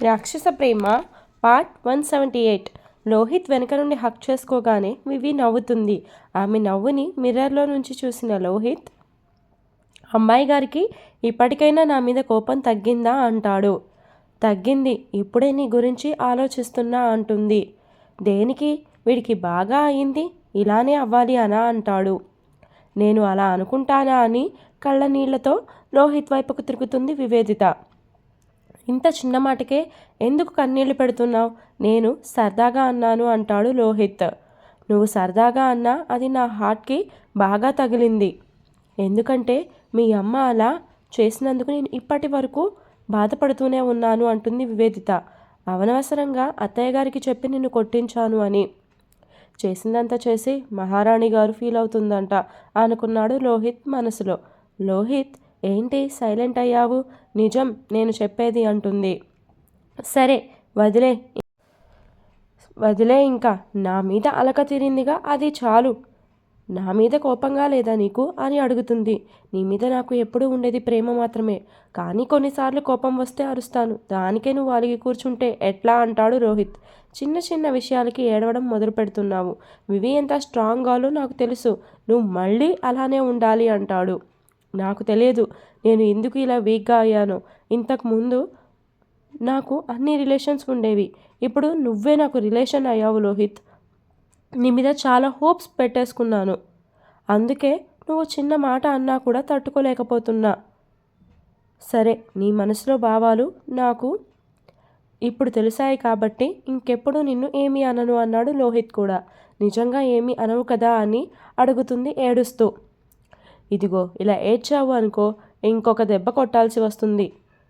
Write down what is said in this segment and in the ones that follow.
రాక్షస ప్రేమ పార్ట్ 178. లోహిత్ వెనక నుండి హక్ చేసుకోగానే వివి నవ్వుతుంది. ఆమె నవ్వుని మిర్రర్లో నుంచి చూసిన లోహిత్, అమ్మాయి గారికి ఇప్పటికైనా నా మీద కోపం తగ్గిందా అంటాడు. తగ్గింది, ఇప్పుడే నీ గురించి ఆలోచిస్తున్నా అంటుంది. దేనికి? వీడికి బాగా అయింది, ఇలానే అవ్వాలి అనా అంటాడు. నేను అలా అనుకుంటానా అని కళ్ళ నీళ్లతో లోహిత్ వైపుకు తిరుగుతుంది వివేదిత. ఇంత చిన్న మాటకే ఎందుకు కన్నీళ్లు పెడుతున్నావు? నేను సరదాగా అన్నాను అంటాడు లోహిత్. నువ్వు సరదాగా అన్నా అది నా హార్ట్కి బాగా తగిలింది. ఎందుకంటే మీ అమ్మ అలా చేసినందుకు నేను ఇప్పటి వరకు బాధపడుతూనే ఉన్నాను అంటుంది వివేదిత. అనవసరంగా అత్తయ్య గారికి చెప్పి నిన్ను కొట్టించాను అని. చేసిందంతా చేసి మహారాణి గారు ఫీల్ అవుతుందంట అనుకున్నాడు లోహిత్ మనసులో. లోహిత్, ఏంటి సైలెంట్ అయ్యావు? నిజం నేను చెప్పేది అంటుంది. సరే వదిలే ఇంకా నా మీద అలక తీరిందిగా, అది చాలు. నా మీద కోపంగా లేదా నీకు అని అడుగుతుంది. నీ మీద నాకు ఎప్పుడూ ఉండేది ప్రేమ మాత్రమే, కానీ కొన్నిసార్లు కోపం వస్తే అరుస్తాను. దానికే నువ్వు అలిగి కూర్చుంటే ఎట్లా అంటాడు రోహిత్. చిన్న చిన్న విషయాలకి ఏడవడం మొదలు పెడుతున్నావు. వివి ఎంత స్ట్రాంగ్గాలో నాకు తెలుసు. నువ్వు మళ్ళీ అలానే ఉండాలి అంటాడు. నాకు తెలియదు నేను ఎందుకు ఇలా వీక్గా అయ్యానో. ఇంతకుముందు నాకు అన్ని రిలేషన్స్ ఉండేవి, ఇప్పుడు నువ్వే నాకు రిలేషన్ అయ్యావు లోహిత్. నీ మీద చాలా హోప్స్ పెట్టేసుకున్నాను, అందుకే నువ్వు చిన్న మాట అన్నా కూడా తట్టుకోలేకపోతున్నా. సరే, నీ మనసులో భావాలు నాకు ఇప్పుడు తెలిసాయి కాబట్టి ఇంకెప్పుడు నిన్ను ఏమీ అనను అన్నాడు లోహిత్ కూడా. నిజంగా ఏమీ అనవు కదా అని అడుగుతుంది ఏడుస్తూ. ఇదిగో ఇలా ఏడ్చావు అనుకో, ఇంకొక దెబ్బ కొట్టాల్సి వస్తుంది.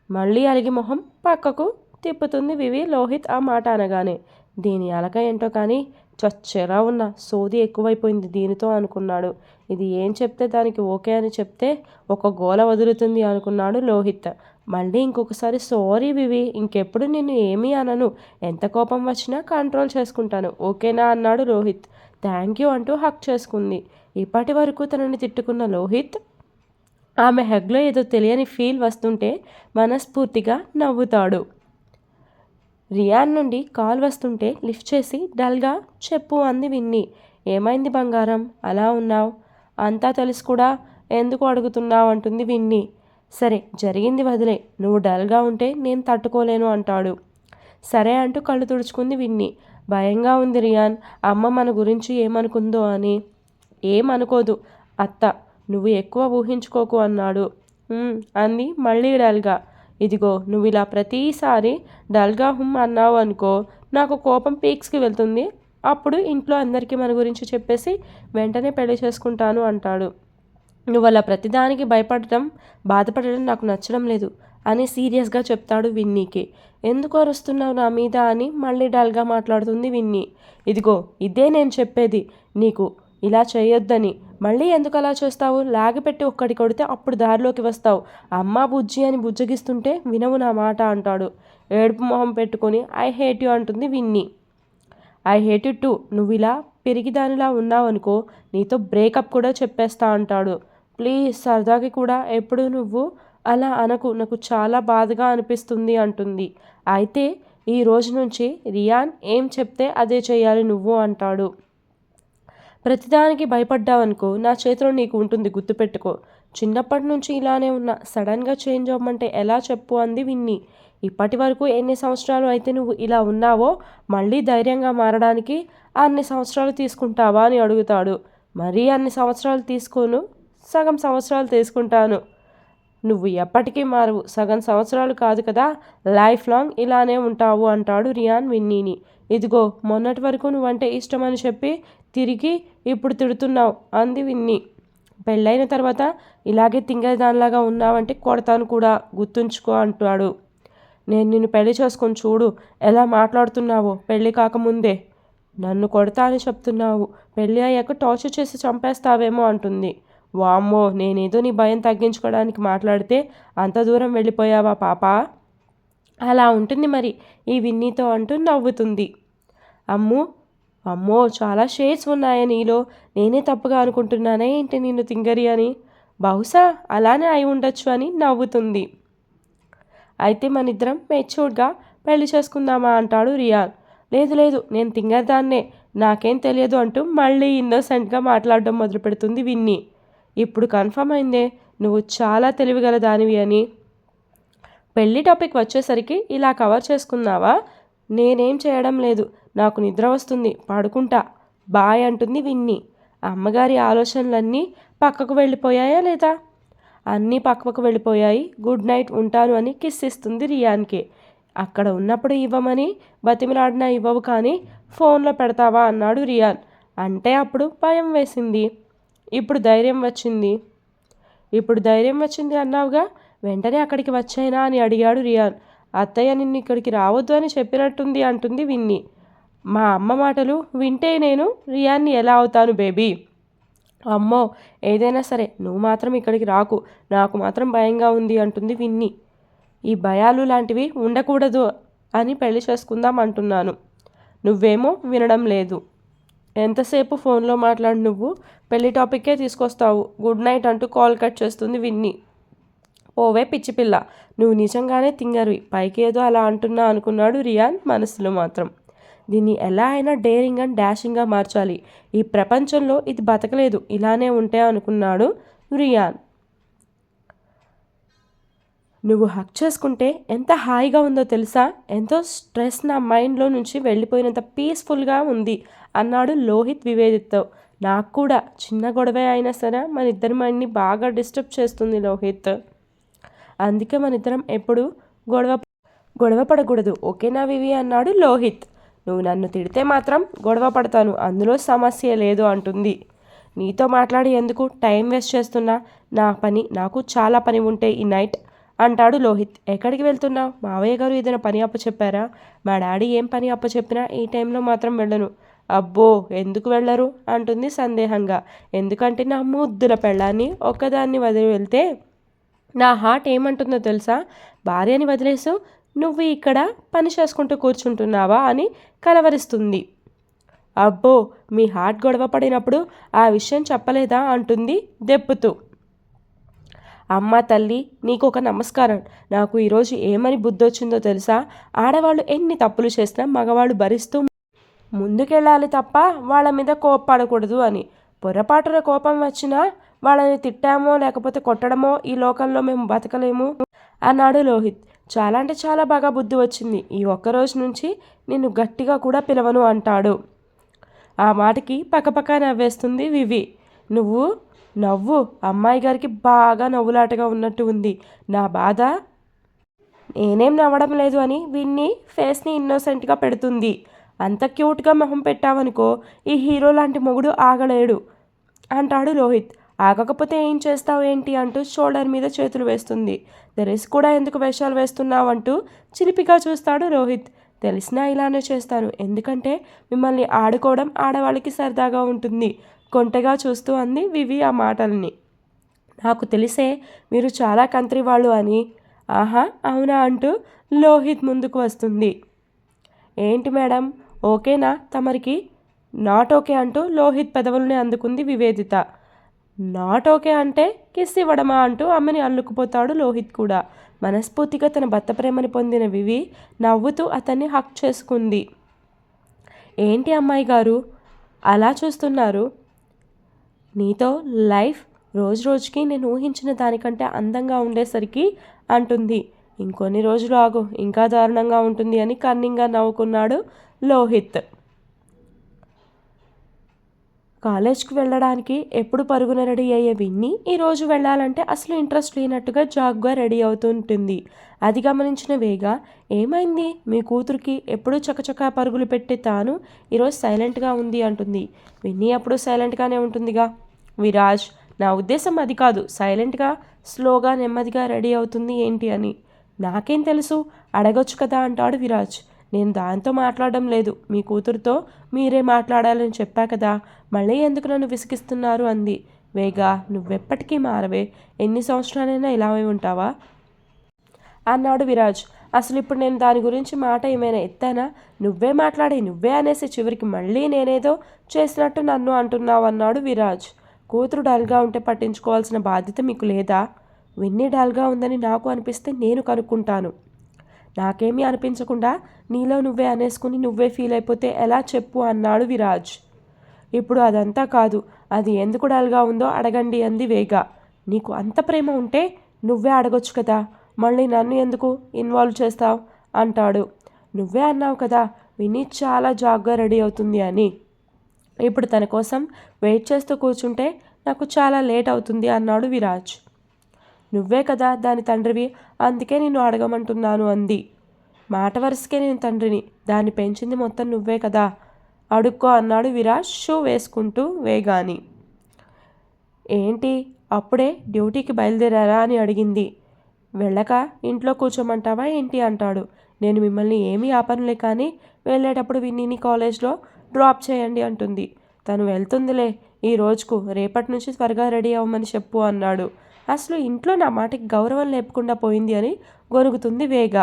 మళ్ళీ అలిగి మొహం పక్కకు తిప్పుతుంది వివి లోహిత్ ఆ మాట అనగానే. దీని అలక ఏంటో కానీ చచ్చెలా ఉన్న సోది ఎక్కువైపోయింది దీనితో అనుకున్నాడు. ఇది ఏం చెప్తే దానికి ఓకే అని చెప్తే ఒక గోల వదులుతుంది అనుకున్నాడు లోహిత్. మళ్ళీ ఇంకొకసారి సారీ వివి, ఇంకెప్పుడు నిన్ను ఏమీ అనను, ఎంత కోపం వచ్చినా కంట్రోల్ చేసుకుంటాను, ఓకేనా అన్నాడు రోహిత్. థ్యాంక్ యూ అంటూ హక్ చేసుకుంది. ఇప్పటి వరకు తనని తిట్టుకున్న లోహిత్ ఆమె హగ్లో ఏదో తెలియని ఫీల్ వస్తుంటే మనస్ఫూర్తిగా నవ్వుతాడు. రియాన్ నుండి కాల్ వస్తుంటే లిఫ్ట్ చేసి డల్గా చెప్పు అంది విన్ని. ఏమైంది బంగారం, అలా ఉన్నావు? అంతా తెలుసు కూడా ఎందుకు అడుగుతున్నావు అంటుంది విన్ని. సరే జరిగింది వదిలే, నువ్వు డల్గా ఉంటే నేను తట్టుకోలేను అంటాడు. సరే అంటూ కళ్ళు తుడుచుకుంది విన్ని. భయంగా ఉంది రియాన్, అమ్మ మన గురించి ఏమనుకుందో అని. ఏమనుకోదు అత్త, నువ్వు ఎక్కువ ఊహించుకోకు అన్నాడు. అంది మళ్ళీ డల్గా. ఇదిగో నువ్వు ఇలా ప్రతిసారి డల్గా అన్నావు అనుకో, నాకు కోపం పీక్స్కి వెళ్తుంది. అప్పుడు ఇంట్లో అందరికీ మన గురించి చెప్పేసి వెంటనే పెళ్లి చేసుకుంటాను అంటాడు. నువ్వు అలా ప్రతిదానికి భయపడటం బాధపడటం నాకు నచ్చడం లేదు అని సీరియస్గా చెప్తాడు విన్నీకి. ఎందుకు అరుస్తున్నావు నా మీద అని మళ్ళీ డల్గా మాట్లాడుతుంది విన్నీ. ఇదిగో ఇదే నేను చెప్పేది నీకు, ఇలా చేయొద్దని. మళ్ళీ ఎందుకు అలా చేస్తావు? లాగిపెట్టి ఒక్కటి కొడితే అప్పుడు దారిలోకి వస్తావు. అమ్మ బుజ్జి అని బుజ్జగిస్తుంటే వినవు నా మాట అంటాడు. ఏడుపు మొహం పెట్టుకొని ఐ హేట్ యూ అంటుంది Winnie. I hate you too, నువ్వు ఇలా పెరిగిదానిలా ఉన్నావనుకో, నీతో బ్రేకప్ కూడా చెప్పేస్తా అంటాడు. ప్లీజ్ సరదాకి కూడా ఎప్పుడు నువ్వు అలా అనకు, నాకు చాలా బాధగా అనిపిస్తుంది అంటుంది. అయితే ఈ రోజు నుంచి రియాన్ ఏం చెప్తే అదే చేయాలి నువ్వు అంటాడు. ప్రతిదానికి భయపడ్డావనుకో నా చేతిలో నీకు ఉంటుంది, గుర్తుపెట్టుకో. చిన్నప్పటి నుంచి ఇలానే ఉన్నా, సడన్గా చేంజ్ అవ్వమంటే ఎలా చెప్పు అంది విన్ని. ఇప్పటి వరకు ఎన్ని సంవత్సరాలు అయితే నువ్వు ఇలా ఉన్నావో మళ్ళీ ధైర్యంగా మారడానికి అన్ని సంవత్సరాలు తీసుకుంటావా అని అడుగుతాడు. మరీ అన్ని సంవత్సరాలు తీసుకోను, సగం సంవత్సరాలు తీసుకుంటాను. నువ్వు ఎప్పటికీ మారవు, సగం సంవత్సరాలు కాదు కదా, లైఫ్ లాంగ్ ఇలానే ఉంటావు అంటాడు రియాన్ విన్నీని. ఇదిగో మొన్నటి వరకు నువ్వంటే ఇష్టమని చెప్పి తిరిగి ఇప్పుడు తిడుతున్నావు అంది విన్ని. పెళ్ళైన తర్వాత ఇలాగే తింగదానిలాగా ఉన్నావంటే కొడతాను కూడా, గుర్తుంచుకో అంటాడు. నేను నిన్ను పెళ్లి చేసుకొని చూడు ఎలా మాట్లాడుతున్నావో, పెళ్ళి కాకముందే. నన్ను కొడతా అని చెప్తున్నావు, పెళ్ళి అయ్యాక టార్చర్ చేసి చంపేస్తావేమో అంటుంది. వామ్మో, నేనేదో నీ భయం తగ్గించుకోవడానికి మాట్లాడితే అంత దూరం వెళ్ళిపోయావా పాపా? అలా ఉంటుంది మరి ఈ విన్నీతో అంటూ నవ్వుతుంది. అమ్మో చాలా షేడ్స్ ఉన్నాయా నీలో, నేనే తప్పుగా అనుకుంటున్నానే ఏంటి నిన్ను తింగరి అని. బహుశా అలానే అయి ఉండొచ్చు అని నవ్వుతుంది. అయితే మనిద్దరం మెచ్యూర్డ్గా పెళ్లి చేసుకుందామా అంటాడు రియాన్. లేదు లేదు, నేను తింగరదాన్నే, నాకేం తెలియదు అంటూ మళ్ళీ ఇన్నోసెంట్గా మాట్లాడడం మొదలుపెడుతుంది విన్నీ. ఇప్పుడు కన్ఫర్మ్ అయిందే, నువ్వు చాలా తెలివిగల దానివి అని. పెళ్లి టాపిక్ వచ్చేసరికి ఇలా కవర్ చేసుకున్నావా? నేనేం చేయడం లేదు, నాకు నిద్ర వస్తుంది, పడుకుంటా, బాయ్ అంటుంది విన్నీ. అమ్మగారి ఆలోచనలన్నీ పక్కకు వెళ్ళిపోయాయా లేదా? అన్నీ పక్కకు వెళ్ళిపోయాయి. గుడ్ నైట్, ఉంటాను అని కిస్ ఇస్తుంది రియాన్కి. అక్కడ ఉన్నప్పుడు ఇవ్వమని బతిమిలాడినా ఇవ్వవు కానీ ఫోన్లో పెడతావా అన్నాడు రియాన్. అంటే అప్పుడు భయం వేసింది, ఇప్పుడు ధైర్యం వచ్చింది. ఇప్పుడు ధైర్యం వచ్చింది అన్నావుగా, వెంటనే అక్కడికి వచ్చాయినా అని అడిగాడు రియాన్. అత్తయ్య నిన్ను ఇక్కడికి రావద్దు అని చెప్పినట్టుంది అంటుంది విన్నీ. మా అమ్మ మాటలు వింటే నేను రియాన్ని ఎలా అవుతాను బేబీ? అమ్మో, ఏదైనా సరే నువ్వు మాత్రం ఇక్కడికి రాకు, నాకు మాత్రం భయంగా ఉంది అంటుంది విన్నీ. ఈ భయాలు లాంటివి ఉండకూడదు అని పెళ్లి చేసుకుందాం అంటున్నాను, నువ్వేమో వినడం లేదు. ఎంతసేపు ఫోన్లో మాట్లాడు, నువ్వు పెళ్లి టాపిక్కే తీసుకొస్తావు. గుడ్ నైట్ అంటూ కాల్ కట్ చేస్తుంది విన్నీ. ఓవే పిచ్చిపిల్ల, నువ్వు నిజంగానే తింగరివి, పైకి ఏదో అలా అంటున్నా అనుకున్నాడు రియాన్ మనసులో మాత్రం. దీన్ని ఎలా అయినా డేరింగ్ అండ్ డాషింగ్గా మార్చాలి, ఈ ప్రపంచంలో ఇది బతకలేదు ఇలానే ఉంటే అనుకున్నాడు రియాన్. నువ్వు హక్ చేసుకుంటే ఎంత హాయిగా ఉందో తెలుసా, ఎంతో స్ట్రెస్ నా మైండ్లో నుంచి వెళ్ళిపోయినంత పీస్ఫుల్గా ఉంది అన్నాడు లోహిత్ వివేదిత్తో. నాకు కూడా చిన్న గొడవ అయినా సరే మన ఇద్దరి మైండ్ని బాగా డిస్టర్బ్ చేస్తుంది లోహిత్, అందుకే మన ఇద్దరం ఎప్పుడు గొడవ పడకూడదు, ఓకేనా వివి అన్నాడు లోహిత్. నువ్వు నన్ను తిడితే మాత్రం గొడవ పడతాను, అందులో సమస్య లేదు అంటుంది. నీతో మాట్లాడి ఎందుకు టైం వేస్ట్ చేస్తున్నా, నాకు చాలా పని ఉంటే ఈ నైట్ అంటాడు లోహిత్. ఎక్కడికి వెళ్తున్నావు? మావయ్య గారు ఏదైనా పని అప్పచెప్పారా? మా డాడీ ఏం పని అప్పచెప్పినా ఈ టైంలో మాత్రం వెళ్ళను. అబ్బో, ఎందుకు వెళ్ళరు అంటుంది సందేహంగా. ఎందుకంటే నా ముద్దుల పెళ్ళాన్ని ఒక్కదాన్ని వదిలి వెళ్తే నా హార్ట్ ఏమంటుందో తెలుసా, భార్యని వదిలేసు నువ్వు ఇక్కడ పని చేసుకుంటూ కూర్చుంటున్నావా అని కలవరిస్తుంది. అబ్బో, మీ హార్ట్ గొడవ పడినప్పుడు ఆ విషయం చెప్పలేదా అంటుంది దెప్పుతూ. అమ్మ తల్లి, నీకు ఒక నమస్కారం. నాకు ఈరోజు ఏమని బుద్ధొచ్చిందో తెలుసా, ఆడవాళ్ళు ఎన్ని తప్పులు చేసినా మగవాళ్ళు భరిస్తూ ముందుకెళ్ళాలి తప్ప వాళ్ళ మీద కోప్పడకూడదు అని. పొరపాటున కోపం వచ్చినా వాళ్ళని తిట్టామో లేకపోతే కొట్టడమో ఈ లోకంలో మేము బతకలేము అన్నాడు లోహిత్. చాలా అంటే చాలా బాగా బుద్ధి వచ్చింది, ఈ ఒక్కరోజు నుంచి నిన్ను గట్టిగా కూడా పిలవను అంటాడు. ఆ మాటకి పక్కపక్క నవ్వేస్తుంది వివి. నవ్వు అమ్మాయి గారికి బాగా నవ్వులాటగా ఉన్నట్టు ఉంది. నా బాధ నేనేం నవ్వడం లేదు అని విన్ని ఫేస్ని ఇన్నోసెంట్గా పెడుతుంది. అంత క్యూట్గా మొహం పెట్టావనుకో ఈ హీరో లాంటి మొగుడు ఆగలేడు అంటాడు లోహిత్. ఆగకపోతే ఏం చేస్తావు ఏంటి అంటూ షోల్డర్ మీద చేతులు వేస్తుంది. తెలిసి కూడా ఎందుకు వేషాలు వేస్తున్నావు అంటూ చిలిపిగా చూస్తాడు రోహిత్. తెలిసినా ఇలానే చేస్తాను, ఎందుకంటే మిమ్మల్ని ఆడుకోవడం ఆడవాళ్ళకి సరదాగా ఉంటుంది కొంటెగా చూస్తూ అంది వివి ఆ మాటల్ని. నాకు తెలిసే మీరు చాలా కంత్రి వాళ్ళు అని. ఆహా అవునా అంటూ లోహిత్ ముందుకు వస్తుంది. ఏంటి మేడం, ఓకేనా తమరికి? నాట్ ఓకే అంటూ లోహిత్ పెదవుల్ని అందుకుంది వివేదిత. నాట్ ఓకే అంటే కిస్ ఇవ్వడమా అంటూ ఆమెని అల్లుకుపోతాడు లోహిత్ కూడా. మనస్ఫూర్తిగా తన భర్త ప్రేమని పొందిన వివి నవ్వుతూ అతన్ని హక్ చేసుకుంది. ఏంటి అమ్మాయి గారు అలా చూస్తున్నారు? నీతో లైఫ్ రోజు రోజుకి నేను ఊహించిన దానికంటే అందంగా ఉండేసరికి అంటుంది. ఇంకొన్ని రోజులు ఆగు, ఇంకా దారుణంగా ఉంటుంది అని కన్నింగా నవ్వుకున్నాడు లోహిత్. కాలేజ్కి వెళ్ళడానికి ఎప్పుడు పరుగున రెడీ అయ్యే విన్ని ఈరోజు వెళ్ళాలంటే అసలు ఇంట్రెస్ట్ లేనట్టుగా జాగ్గా రెడీ అవుతుంటుంది. అది గమనించిన వేగ, ఏమైంది మీ కూతురికి ఎప్పుడూ చకచకా పరుగులు పెట్టి తాను ఈరోజు సైలెంట్గా ఉంది అంటుంది. విన్నీ అప్పుడు సైలెంట్గానే ఉంటుందిగా. విరాజ్, నా ఉద్దేశం అది కాదు, సైలెంట్గా స్లోగా నెమ్మదిగా రెడీ అవుతుంది ఏంటి అని. నాకేం తెలుసు, అడగొచ్చు కదా అంటాడు విరాజ్. నేను దాంతో మాట్లాడడం లేదు, మీ కూతురుతో మీరే మాట్లాడాలని చెప్పా కదా, మళ్ళీ ఎందుకు నన్ను విసిగిస్తున్నారు అంది. వేగా, నువ్వెప్పటికీ మారవే, ఎన్ని సంవత్సరాలైనా ఇలాగే ఉంటావా అన్నాడు విరాజ్. అసలు ఇప్పుడు నేను దాని గురించి మాట ఏమైనా ఎత్తానా? నువ్వే మాట్లాడి నువ్వే అనేసి చివరికి మళ్ళీ నేనేదో చేసినట్టు నన్ను అంటున్నావు అన్నాడు విరాజ్. కూతురు డల్గా ఉంటే పట్టించుకోవాల్సిన బాధ్యత మీకు లేదా? విన్నీ డల్గా ఉందని నాకు అనిపిస్తే నేను కనుక్కుంటాను. నాకేమీ అనిపించకుండా నీలో నువ్వే అనేసుకుని నువ్వే ఫీల్ అయిపోతే ఎలా చెప్పు అన్నాడు విరాజ్. ఇప్పుడు అదంతా కాదు, అది ఎందుకు డల్గా ఉందో అడగండి అంది వేగ. నీకు అంత ప్రేమ ఉంటే నువ్వే అడగొచ్చు కదా, మళ్ళీ నన్ను ఎందుకు ఇన్వాల్వ్ చేస్తావు అంటాడు. నువ్వే అన్నావు కదా విని చాలా జాగ్గా రెడీ అవుతుంది అని. ఇప్పుడు తన కోసం వెయిట్ చేస్తూ కూర్చుంటే నాకు చాలా లేట్ అవుతుంది అన్నాడు విరాజ్. నువ్వే కదా దాని తండ్రివి, అందుకే నిన్ను అడగమంటున్నాను అంది. మాట వరుసకే నేను తండ్రిని, దాన్ని పెంచింది మొత్తం నువ్వే కదా, అడుక్కో అన్నాడు విరాజ్ షూ వేసుకుంటూ వేగాని. ఏంటి అప్పుడే డ్యూటీకి బయలుదేరారా అని అడిగింది. వెళ్ళక ఇంట్లో కూర్చోమంటావా ఏంటి అంటాడు. నేను మిమ్మల్ని ఏమీ ఆపనులే కానీ వెళ్ళేటప్పుడు విన్నీని కాలేజ్లో డ్రాప్ చేయండి అంటుంది. తను వెళ్తుందిలే ఈ రోజుకు, రేపటి నుంచి త్వరగా రెడీ అవ్వమని చెప్పు అన్నాడు. అసలు ఇంట్లో నా మాటకి గౌరవం లేకుండా పోయింది అని గొనుగుతుంది వేగ.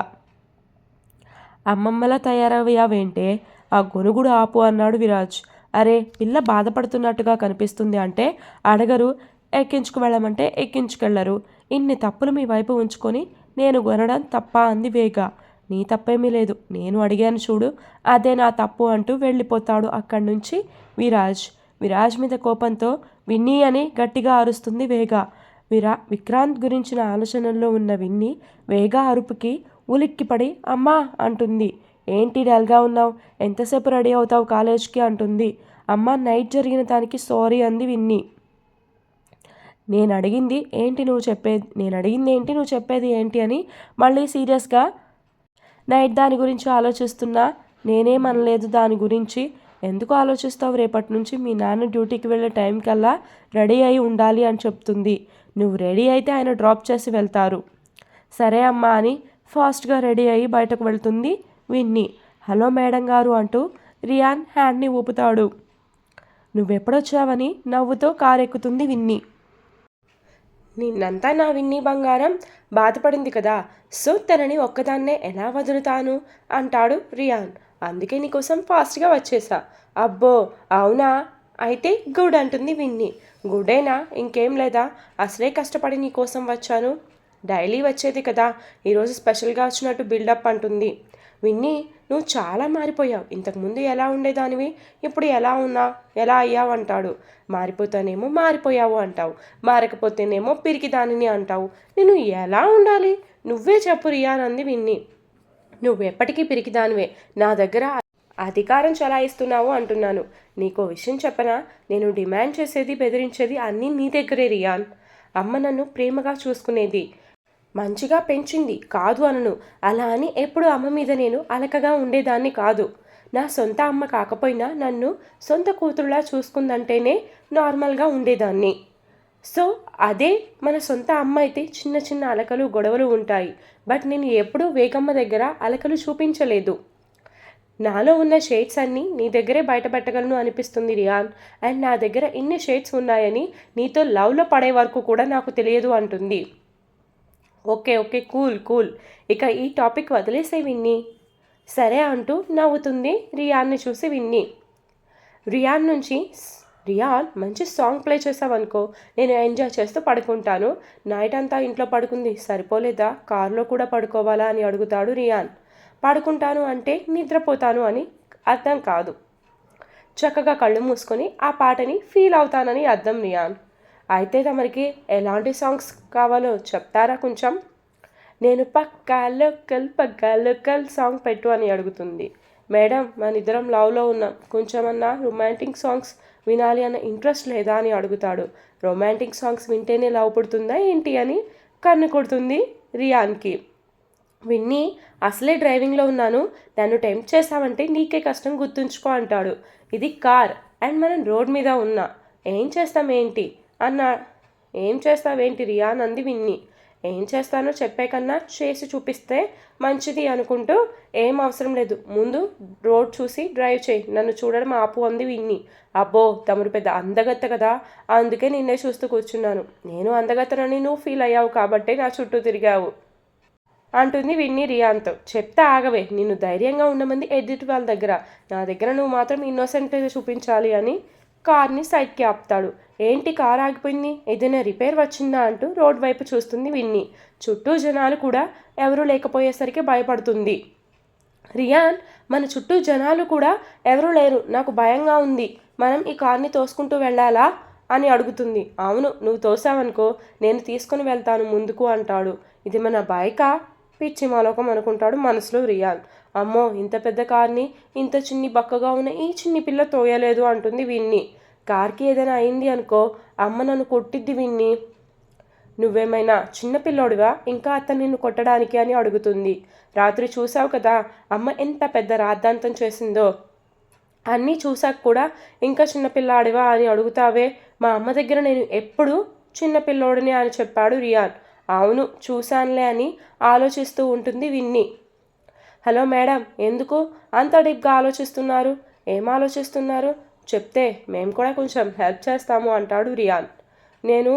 అమ్మమ్మలా తయారయ్యావేంటే, ఆ గొనుగుడు ఆపు అన్నాడు విరాజ్. అరే పిల్ల బాధపడుతున్నట్టుగా కనిపిస్తుంది అంటే అడగరు, ఎక్కించుకు వెళ్ళమంటే ఎక్కించుకెళ్లరు. ఇన్ని తప్పులు మీ వైపు ఉంచుకొని నేను కొనడం తప్ప అంది వేగ. నీ తప్పేమీ లేదు, నేను అడిగాను చూడు, అదే నా తప్పు అంటూ వెళ్ళిపోతాడు అక్కడి నుంచి విరాజ్. విరాజ్ మీద కోపంతో విన్నీ అని గట్టిగా అరుస్తుంది వేగ. విక్రాంత్ గురించిన ఆలోచనల్లో ఉన్న విన్నీ వేగ అరుపుకి ఉలిక్కిపడి అమ్మా అంటుంది. ఏంటి డల్గా ఉన్నావు, ఎంతసేపు రెడీ అవుతావు కాలేజ్కి అంటుంది. అమ్మ నైట్ జరిగిన దానికి సారీ అంది విన్నీ. నేను అడిగింది ఏంటి నువ్వు చెప్పేది ఏంటి అని మళ్ళీ సీరియస్గా, నైట్ దాని గురించి ఆలోచిస్తున్నా, నేనేమనలేదు దాని గురించి. ఎందుకు ఆలోచిస్తావు, రేపటి నుంచి మీ నాన్న డ్యూటీకి వెళ్ళే టైం కల్లా రెడీ అయి ఉండాలి అని చెప్తుంది. నువ్వు రెడీ అయితే ఆయన డ్రాప్ చేసి వెళ్తారు. సరే అమ్మా అని ఫాస్ట్గా రెడీ అయ్యి బయటకు వెళ్తుంది విన్నీ. హలో మేడం గారు అంటూ రియాన్ హ్యాండ్ని ఊపుతాడు. నువ్వెప్పుడొచ్చావని నవ్వుతో కారెక్కుతుంది విన్నీ. నిన్నంతా నా విన్నీ బంగారం బాధపడింది కదా, సో తనని ఒక్కదాన్నే ఎలా వదులుతాను అంటాడు రియాన్. అందుకే నీకోసం ఫాస్ట్గా వచ్చేసా. అబ్బో అవునా, అయితే గుడ్ అంటుంది విన్నీ. గుడేనా, ఇంకేం లేదా, అసలే కష్టపడి నీకోసం వచ్చాను, డైలీ వచ్చేది కదా, ఈరోజు స్పెషల్గా వచ్చినట్టు బిల్డప్ అంటుంది. విన్నీ నువ్వు చాలా మారిపోయావు, ఇంతకుముందు ఎలా ఉండేదానివి, ఇప్పుడు ఎలా అయ్యావు అంటాడు. మారిపోతానేమో మారిపోయావు అంటావు, మారకపోతేనేమో పిరికి దానిని అంటావు, నేను ఎలా ఉండాలి నువ్వే చెప్పు రియాన్ అంది విన్నీ. నువ్వెప్పటికీ పిరికిదానివే, నా దగ్గర అధికారం చలాయిస్తున్నావు అంటున్నాను. నీకో విషయం చెప్పనా, నేను డిమాండ్ చేసేది బెదిరించేది అన్నీ నీ దగ్గరే రియాన్. అమ్మ నన్ను ప్రేమగా చూసుకునేది, మంచిగా పెంచింది కాదు అనను, అలా అని ఎప్పుడు అమ్మ మీద నేను అలకగా ఉండేదాన్ని కాదు. నా సొంత అమ్మ కాకపోయినా నన్ను సొంత కూతురులా చూసుకుందంటేనే నార్మల్గా ఉండేదాన్ని. సో అదే మన సొంత అమ్మ అయితే చిన్న చిన్న అలకలు గొడవలు ఉంటాయి, బట్ నేను ఎప్పుడూ వేగమ్మ దగ్గర అలకలు చూపించలేదు. నాలో ఉన్న షేడ్స్ అన్నీ నీ దగ్గరే బయటపెట్టగలను అనిపిస్తుంది రియాన్, అండ్ నా దగ్గర ఇన్ని షేడ్స్ ఉన్నాయని నీతో లవ్లో పడే వరకు కూడా నాకు తెలియదు అంటుంది. ఓకే ఓకే కూల్, ఇక ఈ టాపిక్ వదిలేసే విన్నీ. సరే అంటూ నవ్వుతుంది రియాన్ని చూసి విన్నీ. రియాన్ మంచి సాంగ్ ప్లే చేసావనుకో, నేను ఎంజాయ్ చేస్తూ పడుకుంటాను. నైట్ అంతా ఇంట్లో పడుకుంది సరిపోలేదా, కార్లో కూడా పడుకోవాలా అని అడుగుతాడు రియాన్. పడుకుంటాను అంటే నిద్రపోతాను అని అర్థం కాదు, చక్కగా కళ్ళు మూసుకొని ఆ పాటని ఫీల్ అవుతానని అర్థం రియాన్. అయితే తమరికి ఎలాంటి సాంగ్స్ కావాలో చెప్తారా కొంచెం. నేను పక్కా లోకల్ సాంగ్ పెట్టు అని అడుగుతుంది. మేడం మన ఇద్దరం లవ్లో ఉన్నాం, కొంచెమన్నా రొమాంటిక్ సాంగ్స్ వినాలి అన్న ఇంట్రెస్ట్ లేదా అని అడుగుతాడు. రొమాంటిక్ సాంగ్స్ వింటేనే లవ్ పుడుతుందా ఏంటి అని కన్ను కొడుతుంది రియాన్కి. విన్నీ అసలే డ్రైవింగ్లో ఉన్నాను, నన్ను టెంప్ట్ చేసావంటే నీకే కష్టం గుర్తుంచుకో అంటాడు. ఇది కార్ అండ్ మనం రోడ్ మీద ఉన్నా, ఏం చేస్తావేంటి రియాన్ అంది విన్నీ. ఏం చేస్తానో చెప్పే కన్నా చేసి చూపిస్తే మంచిది అనుకుంటూ, ఏం అవసరం లేదు, ముందు రోడ్ చూసి డ్రైవ్ చేయి, నన్ను చూడడం ఆపు అంది విన్నీ. అబ్బో తమరు పెద్ద అందగత్త కదా, అందుకే నిన్నే చూస్తూ కూర్చున్నాను. నేను అందగత్తనని నువ్వు ఫీల్ అయ్యావు కాబట్టే నా చుట్టూ తిరిగావు అంటుంది విన్నీ రియాన్తో. చెప్తా ఆగవే, నిన్ను ధైర్యంగా ఉండమంది ఎడిట్ వాళ్ళ దగ్గర, నా దగ్గర నువ్వు మాత్రం ఇన్నోసెంట్ చూపించాలి అని కార్ని సైడ్కి ఆపుతాడు. ఏంటి కార్ ఆగిపోయింది, ఏదైనా రిపేర్ వచ్చిందా అంటూ రోడ్ వైపు చూస్తుంది విన్నీ. చుట్టూ జనాలు కూడా ఎవరూ లేకపోయేసరికి భయపడుతుంది. రియాన్, మన చుట్టూ జనాలు కూడా ఎవరూ లేరు, నాకు భయంగా ఉంది, మనం ఈ కార్ని తోసుకుంటూ వెళ్ళాలా అని అడుగుతుంది. అవును, నువ్వు తోసావనుకో నేను తీసుకుని వెళ్తాను ముందుకు అంటాడు. ఇది మన బైకా, పిచ్చి మాలోకం అనుకుంటాడు మనసులో రియాన్. అమ్మో, ఇంత పెద్ద కార్ని ఇంత చిన్ని బక్కగా ఉన్న ఈ చిన్ని పిల్ల తోయలేదు అంటుంది విన్నీ. కార్కి ఏదైనా అయింది అనుకో అమ్మ నన్ను కొట్టిద్ది విన్నీ. నువ్వేమైనా చిన్నపిల్లోడివా ఇంకా అతను నిన్ను కొట్టడానికి అని అడుగుతుంది. రాత్రి చూసావు కదా అమ్మ ఎంత పెద్ద రాద్ధాంతం చేసిందో, అన్నీ చూసాక కూడా ఇంకా చిన్నపిల్లాడివా అని అడుగుతావే, మా అమ్మ దగ్గర నేను ఎప్పుడు చిన్నపిల్లోడిని అని చెప్పాడు రియాన్. అవును చూశానులే అని ఆలోచిస్తూ ఉంటుంది విన్నీ. హలో మేడం, ఎందుకు అంత డీప్గా ఆలోచిస్తున్నారు, ఏం ఆలోచిస్తున్నారు చెప్తే మేము కూడా కొంచెం హెల్ప్ చేస్తాము అంటాడు రియాన్. నేను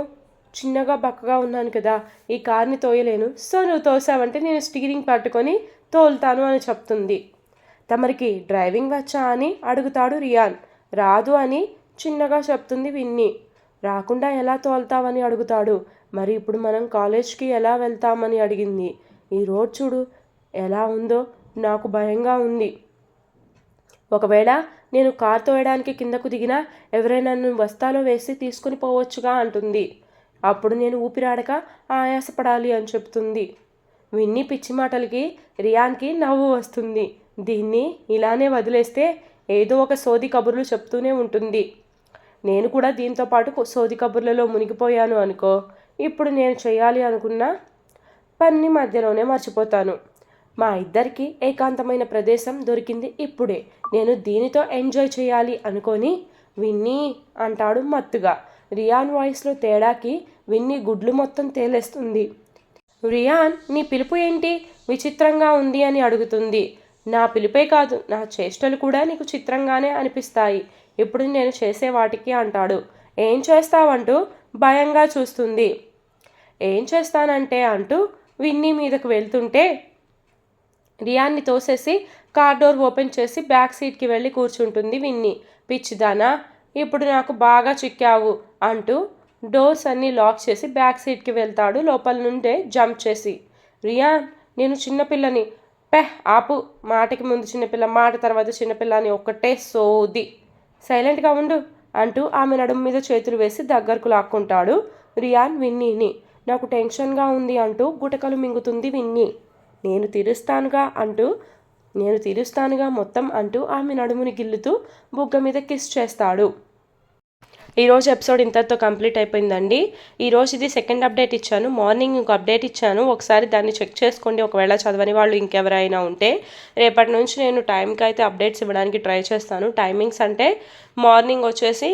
చిన్నగా బక్కగా ఉన్నాను కదా, ఈ కార్ని తోయలేను, సో నువ్వు తోసావంటే నేను స్టీరింగ్ పట్టుకొని తోలుతాను అని చెప్తుంది. తమరికి డ్రైవింగ్ వచ్చా అని అడుగుతాడు రియాన్. రాదు అని చిన్నగా చెప్తుంది విన్నీ. రాకుండా ఎలా తోలుతావని అడుగుతాడు. మరి ఇప్పుడు మనం కాలేజ్కి ఎలా వెళ్తామని అడిగింది. ఈ రోడ్ చూడు ఎలా ఉందో, నాకు భయంగా ఉంది. ఒకవేళ నేను కార్ తోయడానికి కిందకు దిగినా ఎవరైనా నన్ను బస్తాలో వేసి తీసుకుని పోవచ్చుగా అంటుంది. అప్పుడు నేను ఊపిరాడక ఆయాసపడాలి అని చెప్తుంది. విన్నీ పిచ్చి మాటలకి రియాన్కి నవ్వు వస్తుంది. దీన్ని ఇలానే వదిలేస్తే ఏదో ఒక సోది కబుర్లు చెప్తూనే ఉంటుంది. నేను కూడా దీంతో పాటు సోది కబుర్లలో మునిగిపోయాను అనుకో, ఇప్పుడు నేను చేయాలి అనుకున్న పని మధ్యలోనే మర్చిపోతాను. మా ఇద్దరికి ఏకాంతమైన ప్రదేశం దొరికింది ఇప్పుడే, నేను దీనితో ఎంజాయ్ చేయాలి అనుకొని విన్నీ అంటాడు మత్తుగా. రియాన్ వాయిస్లో తేడాకి విన్నీ గుడ్లు మొత్తం తేలేస్తుంది. రియాన్, నీ పిలుపు ఏంటి విచిత్రంగా ఉంది అని అడుగుతుంది. నా పిలుపే కాదు, నా చేష్టలు కూడా నీకు చిత్రంగానే అనిపిస్తాయి ఇప్పుడు నేను చేసే వాటికి అంటాడు. ఏం చేస్తావంటూ భయంగా చూస్తుంది. ఏం చేస్తానంటే అంటూ విన్నీ మీదకు వెళ్తుంటే రియాన్ని తోసేసి కార్ డోర్ ఓపెన్ చేసి బ్యాక్ సీట్కి వెళ్ళి కూర్చుంటుంది విన్నీ. పిచ్చిదానా, ఇప్పుడు నాకు బాగా చిక్కావు అంటూ డోర్స్ అన్నీ లాక్ చేసి బ్యాక్ సీట్కి వెళ్తాడు లోపల నుండే జంప్ చేసి. రియాన్, నేను చిన్నపిల్లని, ఆపు, మాటకి ముందు చిన్నపిల్ల, మాట తర్వాత చిన్నపిల్ల అని ఒక్కటే సోది, సైలెంట్గా ఉండు అంటూ ఆమె నడుము మీద చేతులు వేసి దగ్గరకు లాక్కుంటాడు రియాన్ విన్నీని. నాకు టెన్షన్గా ఉంది అంటూ గుటకలు మింగుతుంది విన్నీ. నేను తీరుస్తానుగా మొత్తం అంటూ ఆమె నడుముని గిల్లుతూ బుగ్గ మీద కిస్ చేస్తాడు. ఈరోజు ఎపిసోడ్ ఇంతటితో కంప్లీట్ అయిపోయిందండి. ఈరోజు ఇది సెకండ్ అప్డేట్ ఇచ్చాను, మార్నింగ్ ఇంకో అప్డేట్ ఇచ్చాను, ఒకసారి దాన్ని చెక్ చేసుకోండి. ఒకవేళ చదవని వాళ్ళు ఇంకెవరైనా ఉంటే రేపటి నుంచి నేను టైంకి అయితే అప్డేట్స్ ఇవ్వడానికి ట్రై చేస్తాను. టైమింగ్స్ అంటే మార్నింగ్ వచ్చేసి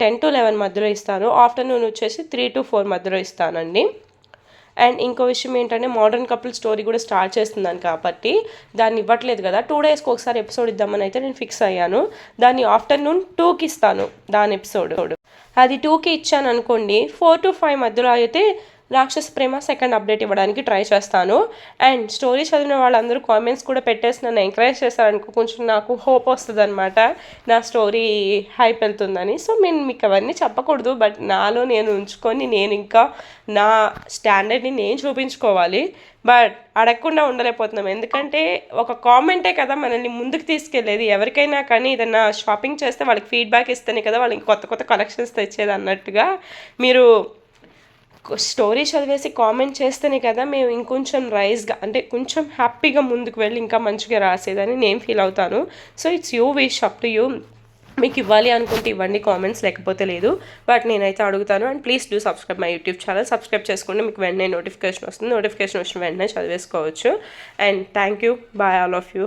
10 to 11 మధ్యలో ఇస్తాను, ఆఫ్టర్నూన్ వచ్చేసి 3 to 4 మధ్యలో ఇస్తానండి. అండ్ ఇంకో విషయం ఏంటంటే మోడర్న్ కపుల్ స్టోరీ కూడా స్టార్ట్ చేస్తున్నాను కాబట్టి దాన్ని ఇవ్వట్లేదు కదా, 2 daysకి ఒకసారి ఎపిసోడ్ ఇద్దామని అయితే నేను ఫిక్స్ అయ్యాను. దాన్ని ఆఫ్టర్నూన్ 2కి ఇస్తాను దాని ఎపిసోడ్. అది 2కి ఇచ్చాను అనుకోండి, 4 to 5 మధ్యలో అయితే రాక్షస ప్రేమ సెకండ్ అప్డేట్ ఇవ్వడానికి ట్రై చేస్తాను. అండ్ స్టోరీ చదివిన వాళ్ళందరూ కామెంట్స్ కూడా పెట్టేసి నన్ను ఎంకరేజ్ చేశారనుకో, కొంచెం నాకు హోప్ వస్తుంది అనమాట, నా స్టోరీ హైప్ వెళ్తుందని. సో నేను మీకు అవన్నీ చెప్పకూడదు, బట్ నాలో నేను ఉంచుకొని నేను ఇంకా నా స్టాండర్డ్ని నేను చూపించుకోవాలి. బట్ అడగకుండా ఉండలేకపోతున్నాం, ఎందుకంటే ఒక కామెంటే కదా మనల్ని ముందుకు తీసుకెళ్ళేది. ఎవరికైనా కానీ ఏదైనా షాపింగ్ చేస్తే వాళ్ళకి ఫీడ్బ్యాక్ ఇస్తేనే కదా వాళ్ళకి కొత్త కొత్త కలెక్షన్స్ తెచ్చేది అన్నట్టుగా మీరు స్టోరీ చదివేసి కామెంట్ చేస్తేనే కదా మేము ఇంకొంచెం రైజ్గా, అంటే కొంచెం హ్యాపీగా ముందుకు వెళ్ళి ఇంకా మంచిగా రాసేదని నేను ఫీల్ అవుతాను. So it's you wish, up to you. మీకు ఇవ్వాలి అనుకుంటే ఇవ్వండి కామెంట్స్, లేకపోతే లేదు. బట్ నేనైతే అడుగుతాను. And please do subscribe my YouTube channel. Subscribe చేసుకుంటే మీకు వెంటనే నోటిఫికేషన్ వస్తుంది, నోటిఫికేషన్ వచ్చిన వెంటనే చదివేసుకోవచ్చు. And thank you, bye all of you.